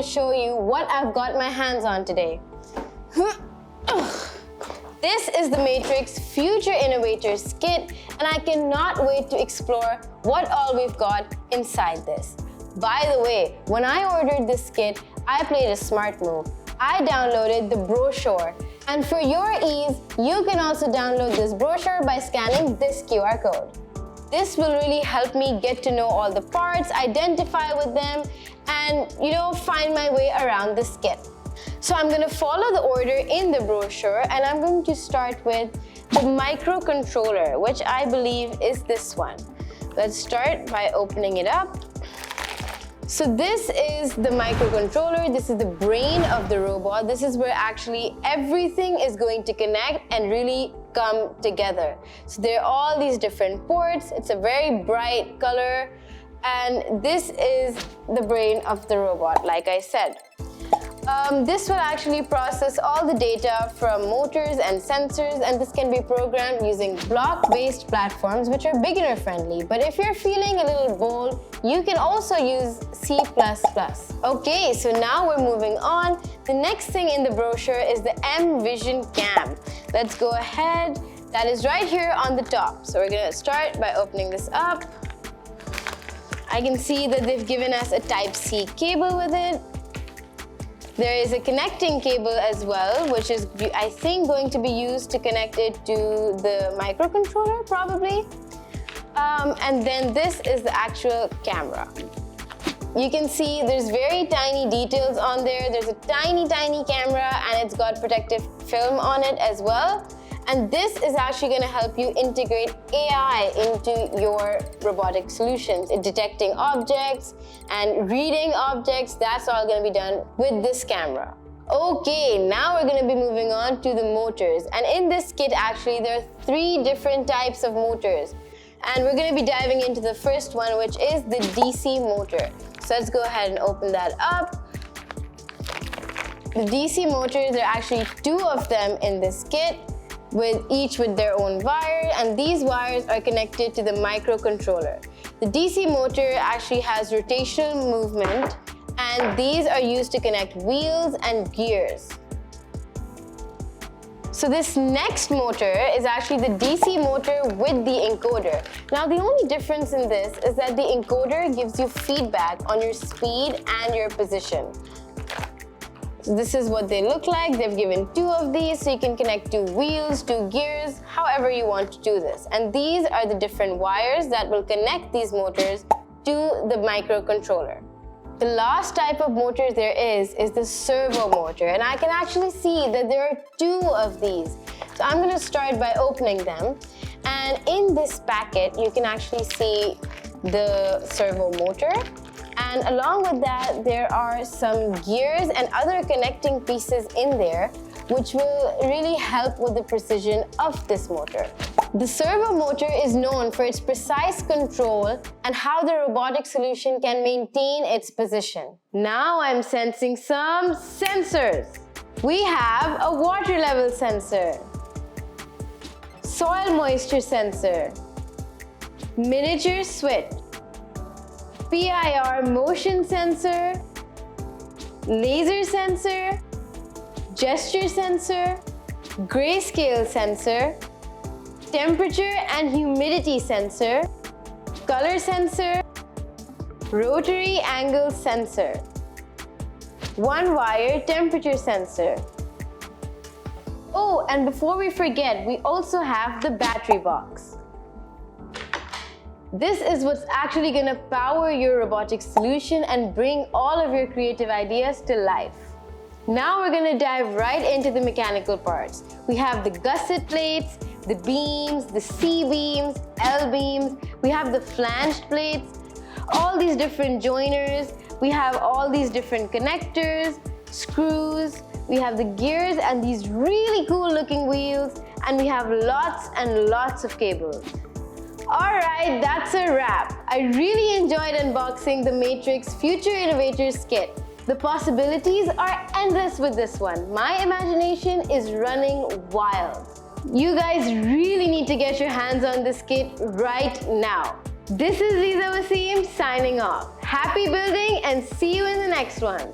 to show you what I've got my hands on today. This is the MATRIX Future Innovators kit, and I cannot wait to explore what all we've got inside this. By the way, when I ordered this kit, I played a smart move. I downloaded the brochure, and for your ease, you can also download this brochure by scanning this QR code. This will really help me get to know all the parts, identify with them, and find my way around this kit. So I'm going to follow the order in the brochure, and I'm going to start with the microcontroller, which I believe is this one. Let's start by opening it up. So this is the microcontroller. This is the brain of the robot. This is where actually everything is going to connect and really come together. So there are all these different ports. It's a very bright color, and this is the brain of the robot, like I said. This will actually process all the data from motors and sensors, and this can be programmed using block-based platforms which are beginner friendly. But if you're feeling a little bold, you can also use C++. Okay, so now we're moving on. The next thing in the brochure is the M-Vision Cam. Let's go ahead. That is right here on the top. So we're gonna start by opening this up. I can see that they've given us a Type-C cable with it. There is a connecting cable as well, which is, I think, going to be used to connect it to the microcontroller, probably. And then this is the actual camera. You can see there's very tiny details on there. There's a tiny camera, and it's got protective film on it as well. And this is actually going to help you integrate AI into your robotic solutions, in detecting objects and reading objects. That's all going to be done with this camera. Okay, now we're going to be moving on to the motors. And in this kit, actually, there are 3 different types of motors. And we're going to be diving into the first one, which is the DC motor. So let's go ahead and open that up. The DC motors, there are actually 2 of them in this kit, each with their own wire, and these wires are connected to the microcontroller. The DC motor actually has rotational movement, and these are used to connect wheels and gears. So this next motor is actually the DC motor with the encoder. Now the only difference in this is that the encoder gives you feedback on your speed and your position. So this is what they look like. They've given 2 of these, so you can connect 2 wheels, 2 gears, however you want to do this. And these are the different wires that will connect these motors to the microcontroller. The last type of motor there is the servo motor, and I can actually see that there are 2 of these. So I'm going to start by opening them, and in this packet you can actually see the servo motor. And along with that, there are some gears and other connecting pieces in there, which will really help with the precision of this motor. The servo motor is known for its precise control and how the robotic solution can maintain its position. Now I'm sensing some sensors. We have a water level sensor, soil moisture sensor, miniature switch, PIR motion sensor, laser sensor, gesture sensor, grayscale sensor, temperature and humidity sensor, color sensor, rotary angle sensor, 1-wire temperature sensor. Oh, and before we forget, we also have the battery box. This is what's actually going to power your robotic solution and bring all of your creative ideas to life. Now we're going to dive right into the mechanical parts. We have the gusset plates, the beams, the C-beams, L-beams. We have the flanged plates, all these different joiners. We have all these different connectors, screws. We have the gears and these really cool looking wheels. And we have lots and lots of cables. Alright, that's a wrap. I really enjoyed unboxing the MATRIX Future Innovators kit. The possibilities are endless with this one. My imagination is running wild. You guys really need to get your hands on this kit right now. This is Lisa Wasim signing off. Happy building and see you in the next one.